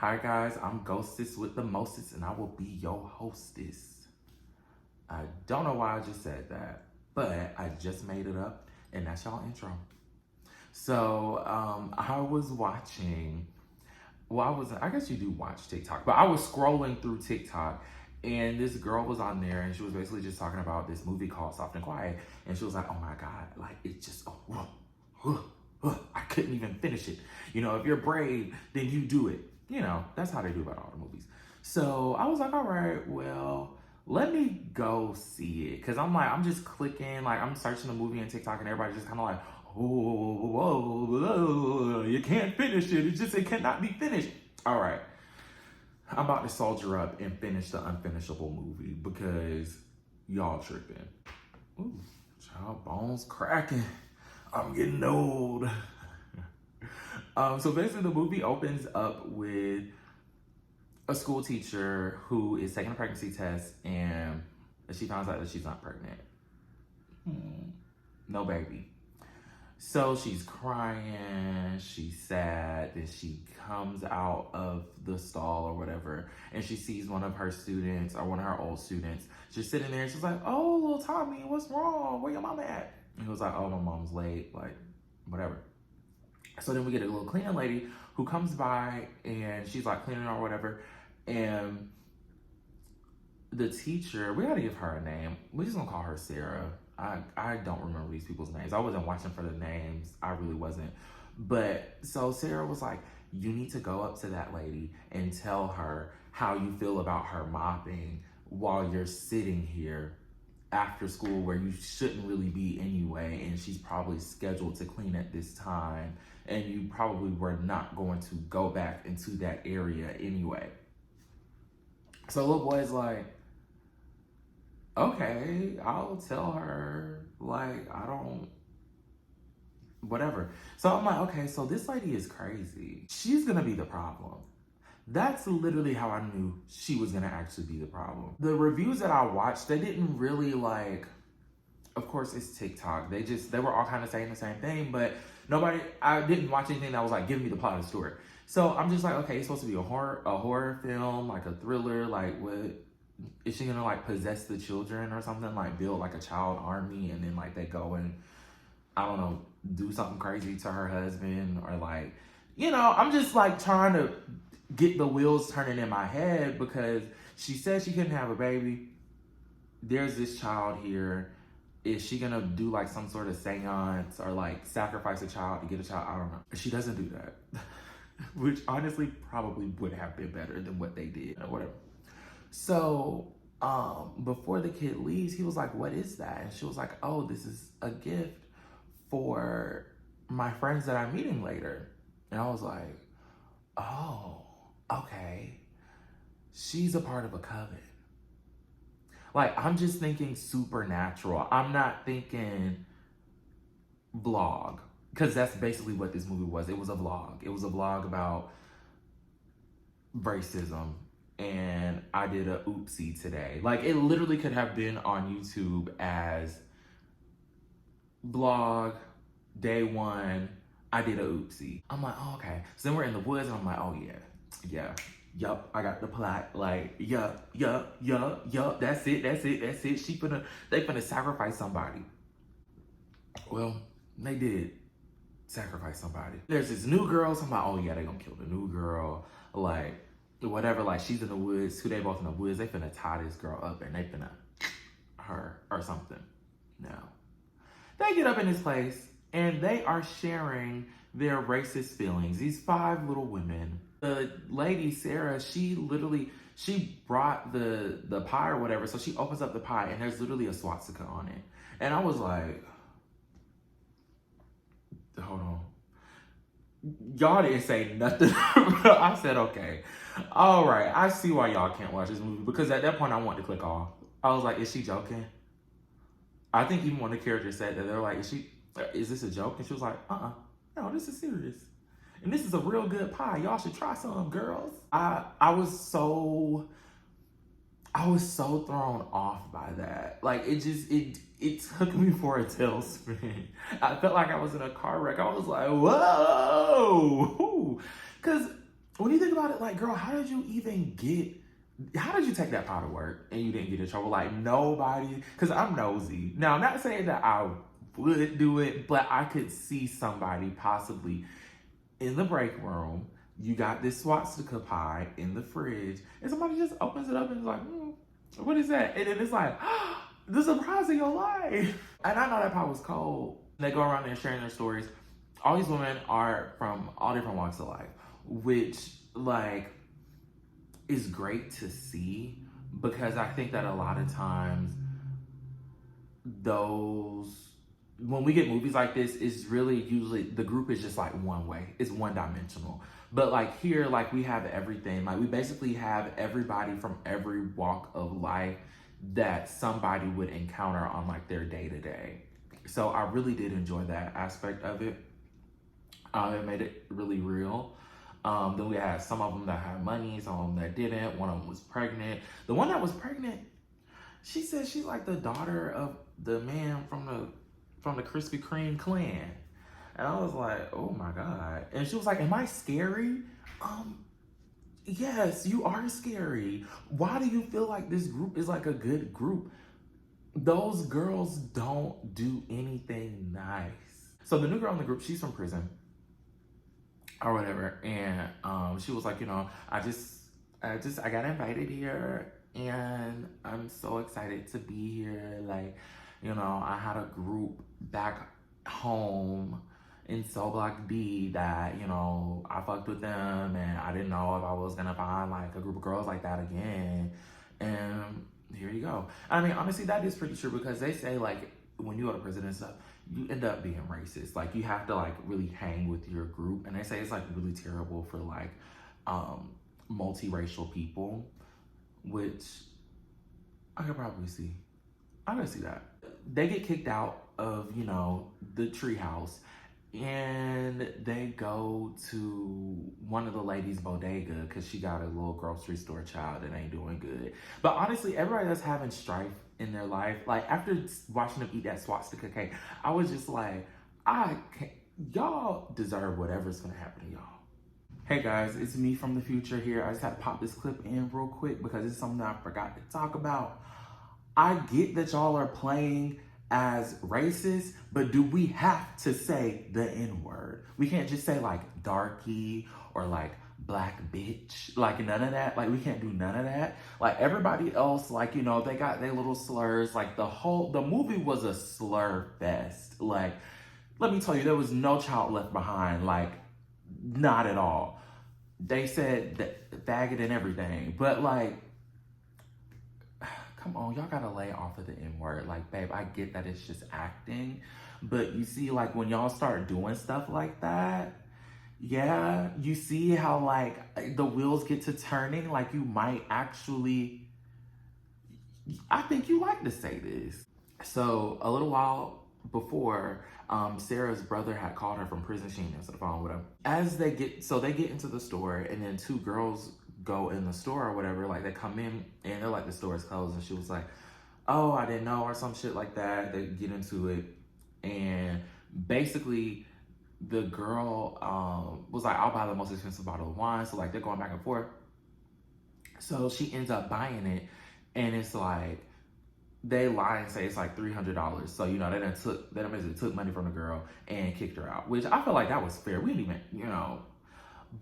Hi guys, I'm Ghostess with the Mostest and I will be your hostess. I don't know why I just said that, but I just made it up and that's y'all intro. So I was watching, I guess you do watch TikTok, but I was scrolling through TikTok and this girl was on there and she was basically just talking about this movie called Soft and Quiet. And she was like, oh my God, like it just, I couldn't even finish it. You know, if you're brave, then you do it. You know, that's how they do about all the movies. So I was like, all right, well, let me go see it. Cause I'm just clicking, like I'm searching the movie on TikTok and everybody's just kind of like, oh, you can't finish it. It cannot be finished. All right. I'm about to soldier up and finish the unfinishable movie because y'all tripping. Ooh, child bones cracking. I'm getting old. So basically the movie opens up with a school teacher who is taking a pregnancy test and she finds out that she's not pregnant. No baby. So she's crying, she's sad, then she comes out of the stall or whatever, and she sees one of her students or one of her old students just sitting there and she's like, oh, little Tommy, what's wrong? Where your mama at? And he was like, oh, my mom's late, like, whatever. So then we get a little cleaning lady who comes by and she's like cleaning or whatever. And the teacher, we gotta give her a name. We're just gonna call her Sarah. I don't remember these people's names. I wasn't watching for the names. I really wasn't. But so Sarah was like, you need to go up to that lady and tell her how you feel about her mopping while you're sitting here after school where you shouldn't really be anyway, and she's probably scheduled to clean at this time, and you probably were not going to go back into that area anyway. So little boy's like, okay, I'll tell her, like, I don't, whatever. So I'm like, okay, so this lady is crazy. She's gonna be the problem. That's literally how I knew she was gonna actually be the problem. The reviews that I watched, they didn't really like, of course it's TikTok. They were all kind of saying the same thing, but I didn't watch anything that was like, give me the plot of the story. So I'm just like, okay, it's supposed to be a horror film, like a thriller, like what, is she gonna like possess the children or something? Like build like a child army and then like they go and, I don't know, do something crazy to her husband or like, you know, I'm just like trying to get the wheels turning in my head because she said she couldn't have a baby. There's this child here. Is she gonna do like some sort of seance or like sacrifice a child to get a child? I don't know. She doesn't do that, which honestly probably would have been better than what they did or whatever. So before the kid leaves, he was like, what is that? And she was like, oh, this is a gift for my friends that I'm meeting later. And I was like, oh, okay. She's a part of a coven. Like, I'm just thinking supernatural. I'm not thinking vlog. Because that's basically what this movie was. It was a vlog. It was a vlog about racism. And I did a oopsie today. Like, it literally could have been on YouTube as vlog, day one, I did a oopsie. I'm like, oh, okay. So then we're in the woods and I'm like, oh yeah. Yup, I got the plot. Like, yup. That's it. They finna sacrifice somebody. Well, they did sacrifice somebody. There's this new girl, so I'm like, oh yeah, they gonna kill the new girl. Like, whatever, like she's in the woods, they both in the woods, they finna tie this girl up and they finna her or something. Now, they get up in this place and they are sharing their racist feelings. These 5 little women. The lady, Sarah, she brought the pie or whatever. So she opens up the pie and there's literally a swastika on it. And I was like, hold on. Y'all didn't say nothing. I said, okay. All right. I see why y'all can't watch this movie. Because at that point, I wanted to click off. I was like, is she joking? I think even one of the characters said that. They're like, is this a joke? And she was like, no, this is serious. And this is a real good pie. Y'all should try some, girls. I was so thrown off by that. Like, it took me for a tailspin. I felt like I was in a car wreck. I was like, whoa. Because when you think about it, like, girl, how did you take that pot to work and you didn't get in trouble? Like, nobody, because I'm nosy. Now, I'm not saying that I would do it, but I could see somebody possibly in the break room. You got this swastika pie in the fridge, and somebody just opens it up and is like, what is that? And then it's like, the surprise of your life. And I know that pie was cold. They go around there sharing their stories. All these women are from all different walks of life, which, like, is great to see, because I think that a lot of times when we get movies like this, it's really usually the group is just like one way, it's one dimensional. But like here, like, we have everything. Like, we basically have everybody from every walk of life that somebody would encounter on like their day to day. So I really did enjoy that aspect of it. It made it really real. Then we had some of them that had money, some of them that didn't. One of them was pregnant. The one that was pregnant, she said she's like the daughter of the man from the Krispy Kreme clan. And I was like, oh my God. And she was like, am I scary? Yes, you are scary. Why do you feel like this group is like a good group? Those girls don't do anything nice. So the new girl in the group, she's from prison or whatever. And she was like, I got invited here and I'm so excited to be here. Like, I had a group back home in Cell Block D that, I fucked with them and I didn't know if I was gonna find like a group of girls like that again. And here you go. I mean, honestly, that is pretty true, because they say like when you go to prison and stuff, you end up being racist. Like, you have to like really hang with your group. And they say it's like really terrible for like multiracial people, which I could probably see. I can see that. They get kicked out of, the treehouse, and they go to one of the ladies' bodega because she got a little grocery store child that ain't doing good. But honestly, everybody that's having strife in their life, like, after watching them eat that swastika cake, I was just like, I can't. Y'all deserve whatever's gonna happen to y'all. Hey guys, it's me from the future here. I just had to pop this clip in real quick because it's something I forgot to talk about. I get that y'all are playing as racist, but do we have to say the N-word? We can't just say like darky or like black bitch, like none of that. Like, we can't do none of that. Like, everybody else, like, they got their little slurs. Like, the movie was a slur fest. Like, let me tell you, there was no child left behind. Like, not at all. They said that faggot and everything, but like, come on, y'all gotta lay off of the N-word. Like, babe, I get that it's just acting, but you see, like, when y'all start doing stuff like that, yeah, you see how, like, the wheels get to turning. Like, you might actually, I think you like to say this. So, a little while before, Sarah's brother had called her from prison. She didn't answer the phone with him. They get into the store, and then two girls go in the store or whatever. Like, they come in and they're like, the store is closed, and she was like, oh, I didn't know, or some shit like that. They get into it, and basically the girl was like, I'll buy the most expensive bottle of wine. So like, they're going back and forth. So she ends up buying it, and it's like, they lie and say it's like $300. So, they basically took money from the girl and kicked her out, which I feel like that was fair. We didn't even,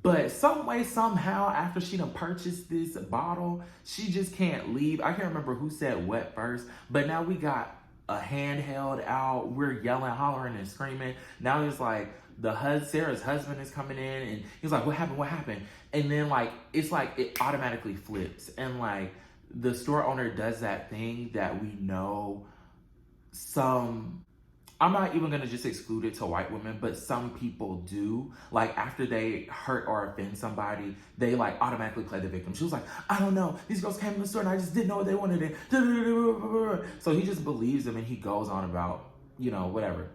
but some way, somehow, after she done purchased this bottle, she just can't leave. I can't remember who said what first, but now we got a handheld out. We're yelling, hollering, and screaming. Now it's like Sarah's husband is coming in, and he's like, what happened? What happened? And then like, it's like it automatically flips, and like, the store owner does that thing that we know I'm not even gonna just exclude it to white women, but some people do. Like, after they hurt or offend somebody, they like automatically play the victim. She was like, I don't know, these girls came in the store and I just didn't know what they wanted. So he just believes them, and he goes on about, whatever.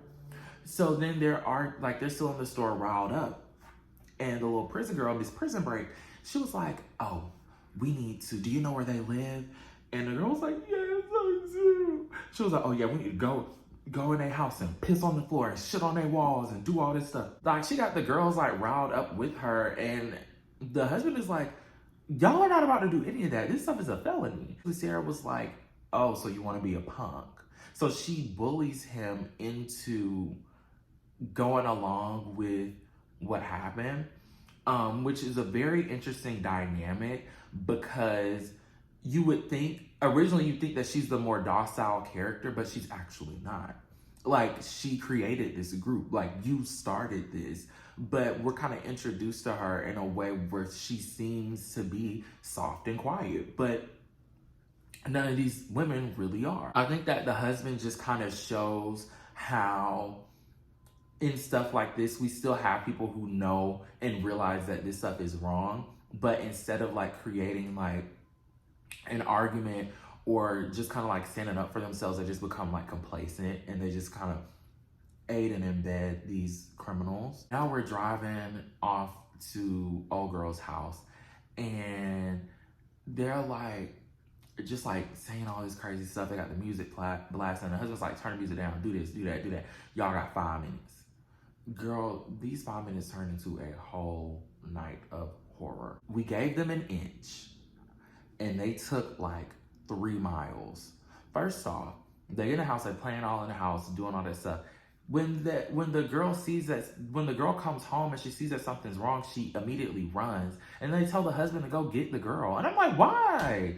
So then they're still in the store riled up. And the little prison girl, this prison break, she was like, oh, do you know where they live? And the girl was like, yes, I do. She was like, oh yeah, we need to go in their house and piss on the floor and shit on their walls and do all this stuff. Like, she got the girls like riled up with her, and the husband is like, y'all are not about to do any of that. This stuff is a felony. Sarah was like, oh, so you want to be a punk. So she bullies him into going along with what happened, which is a very interesting dynamic because you would think, originally you think that she's the more docile character, but she's actually not. Like, she created this group, like, you started this, but we're kind of introduced to her in a way where she seems to be soft and quiet, but none of these women really are. I think that the husband just kind of shows how in stuff like this, we still have people who know and realize that this stuff is wrong, but instead of like creating like an argument or just kind of like standing up for themselves, they just become like complacent and they just kind of aid and embed these criminals. Now we're driving off to old girl's house and they're like just like saying all this crazy stuff. They got the music blasting. The husband's like, turn the music down, do this, do that, do that. Y'all got 5 minutes. Girl, these 5 minutes turned into a whole night of horror. We gave them an inch and they took like 3 miles. First off, they in the house, they playing all in the house, doing all that stuff. When the girl comes home and she sees that something's wrong, she immediately runs and they tell the husband to go get the girl. And I'm like, why?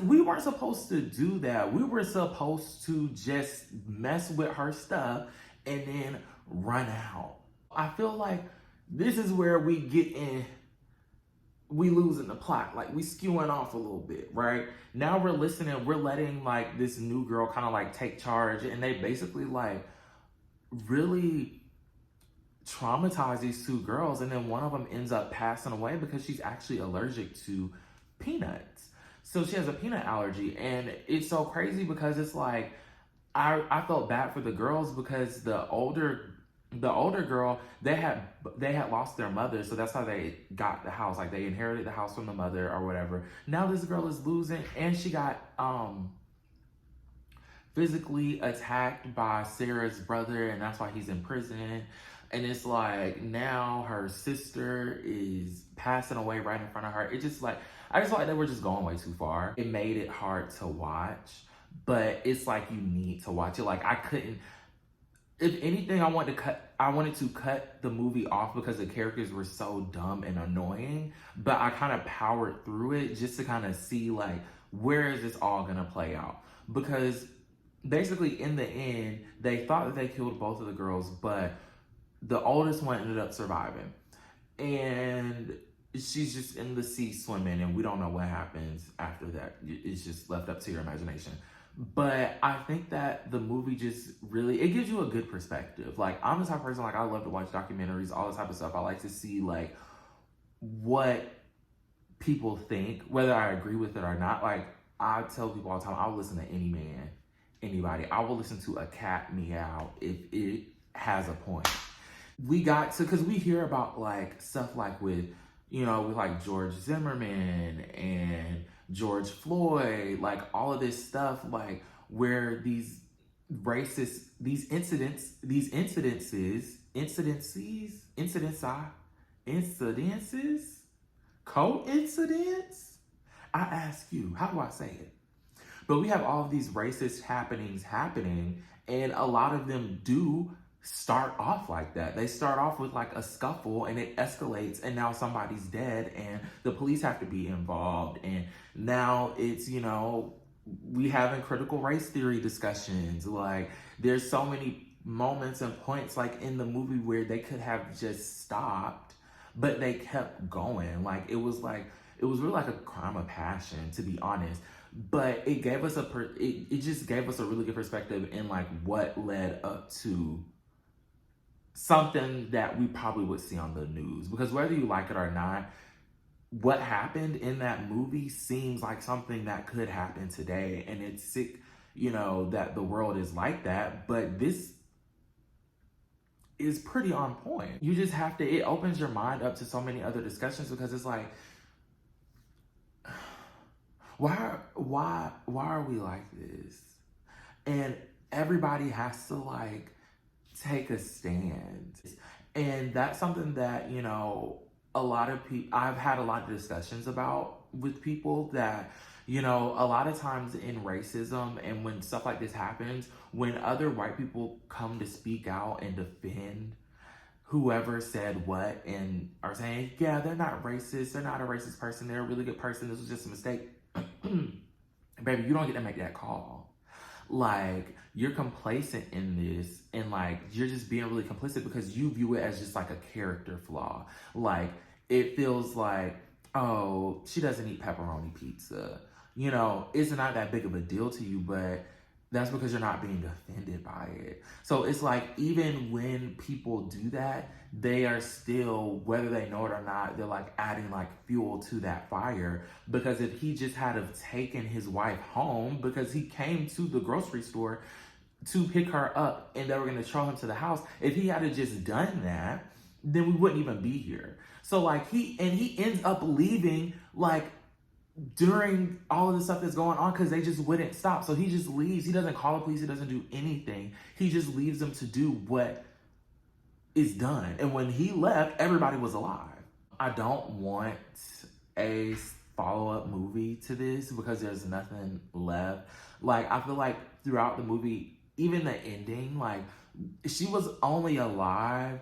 We weren't supposed to do that. We were supposed to just mess with her stuff and then run out. I feel like this is where we losing the plot. Like, we skewing off a little bit, right? Now we're listening, we're letting like this new girl kind of like take charge, and they basically like really traumatize these 2 girls, and then one of them ends up passing away because she's actually allergic to peanuts. So she has a peanut allergy, and it's so crazy because it's like I felt bad for the girls because the older girl, they had lost their mother, so that's how they got the house. Like, they inherited the house from the mother or whatever. Now this girl is losing, and she got physically attacked by Sarah's brother, and that's why he's in prison. And it's like now her sister is passing away right in front of her. It just like, I just felt like they were just going way too far. It made it hard to watch, but it's like you need to watch it. Like, I couldn't, if anything, I wanted to cut the movie off because the characters were so dumb and annoying, but I kind of powered through it just to kind of see like, where is this all gonna play out? Because basically in the end, they thought that they killed both of the girls, but the oldest one ended up surviving. And she's just in the sea swimming, and we don't know what happens after that. It's just left up to your imagination. But I think that the movie just really, it gives you a good perspective. Like, I'm the type of person, like, I love to watch documentaries, all this type of stuff. I like to see, like, what people think, whether I agree with it or not. Like, I tell people all the time, I'll listen to any man, anybody. I will listen to a cat meow if it has a point. We got to, because we hear about, like, stuff like with, you know, with, like, George Zimmerman and George Floyd, like, all of this stuff, like, where these racist, incidences, coincidence? I ask you, how do I say it? But we have all of these racist happenings happening, and a lot of them do start off like that. They start off with like a scuffle and it escalates, and now somebody's dead and the police have to be involved, and now it's, you know, we having critical race theory discussions. Like, there's so many moments and points like in the movie where they could have just stopped, but they kept going. Like, it was really like a crime of passion, to be honest. But it gave us it just gave us a really good perspective in like what led up to something that we probably would see on the news. Because whether you like it or not, what happened in that movie seems like something that could happen today. And it's sick, you know, that the world is like that. But this is pretty on point. You just have to, it opens your mind up to so many other discussions, because it's like, why are we like this? And everybody has to like take a stand. And that's something that, you know, a lot of people, I've had a lot of discussions about with people that, you know, a lot of times in racism and when stuff like this happens, when other white people come to speak out and defend whoever said what and are saying, yeah, they're not racist, they're not a racist person, they're a really good person, this was just a mistake. Baby, you don't get to make that call. Like, you're complacent in this, and like you're just being really complicit because you view it as just like a character flaw. Like, it feels like, oh, she doesn't eat pepperoni pizza, you know, it's not that big of a deal to you, but that's because you're not being offended by it. So it's like, even when people do that, they are still, whether they know it or not, they're like adding like fuel to that fire. Because if he just had have taken his wife home, because he came to the grocery store to pick her up and they were going to throw him to the house, if he had just done that, then we wouldn't even be here. So like he ends up leaving like during all of the stuff that's going on because they just wouldn't stop. So he just leaves. He doesn't call the police. He doesn't do anything. He just leaves them to do what is done. And when he left, everybody was alive. I don't want a follow-up movie to this because there's nothing left. Like, I feel like throughout the movie, even the ending, like, she was only alive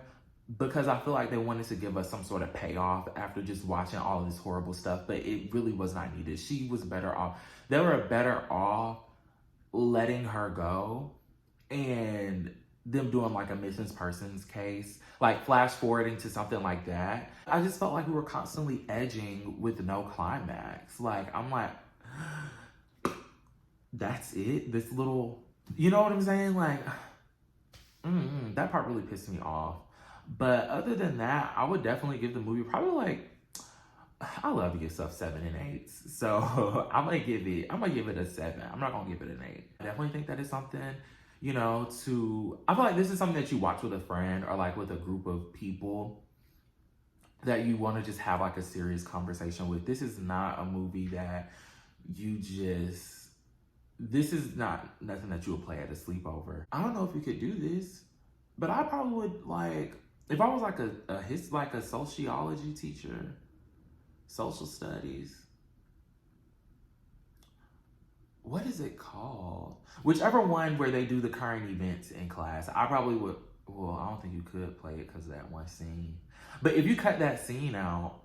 because I feel like they wanted to give us some sort of payoff after just watching all of this horrible stuff, but it really was not needed. She was better off. They were better off letting her go and them doing like a missing persons case, like flash forwarding to something like that. I just felt like we were constantly edging with no climax. Like, I'm like, that's it? This little, you know what I'm saying? Like, that part really pissed me off. But other than that, I would definitely give the movie probably like, I love to give stuff 7 and 8s. So I'm gonna give it a 7. I'm not gonna give it an 8. I definitely think that is something, you know, I feel like this is something that you watch with a friend or like with a group of people that you want to just have like a serious conversation with. This is not a movie that this is not nothing that you would play at a sleepover. I don't know if you could do this, but I probably would, like, if I was like a sociology teacher, social studies, what is it called? Whichever one where they do the current events in class, I probably would, well, I don't think you could play it because of that one scene. But if you cut that scene out,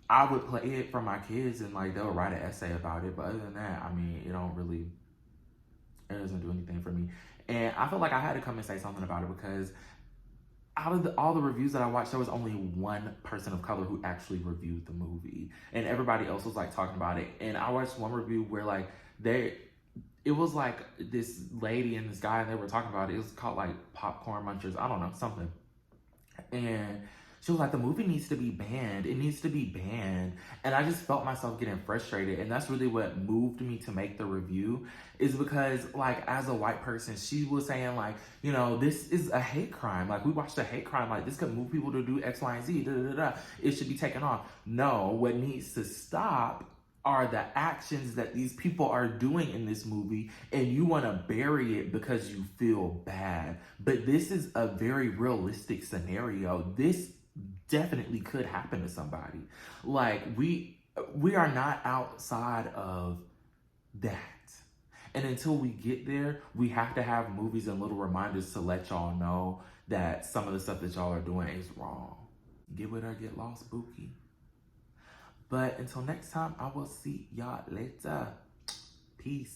I would play it for my kids and like they'll write an essay about it. But other than that, I mean, it doesn't do anything for me. And I feel like I had to come and say something about it because out of all the reviews that I watched, there was only one person of color who actually reviewed the movie, and everybody else was like talking about it. And I watched one review where like it was like this lady and this guy, and they were talking about it. It was called like Popcorn Munchers, I don't know, something. And she was like, the movie needs to be banned. It needs to be banned. And I just felt myself getting frustrated. And that's really what moved me to make the review, is because, like, as a white person, she was saying, like, you know, this is a hate crime. Like, we watched a hate crime. Like, this could move people to do X, Y, and Z. Da, da, da, da. It should be taken off. No, what needs to stop are the actions that these people are doing in this movie, and you want to bury it because you feel bad. But this is a very realistic scenario. This definitely could happen to somebody. Like, we are not outside of that. And until we get there, we have to have movies and little reminders to let y'all know that some of the stuff that y'all are doing is wrong. Get with or get lost, Bookie. But until next time, I will see y'all later. Peace.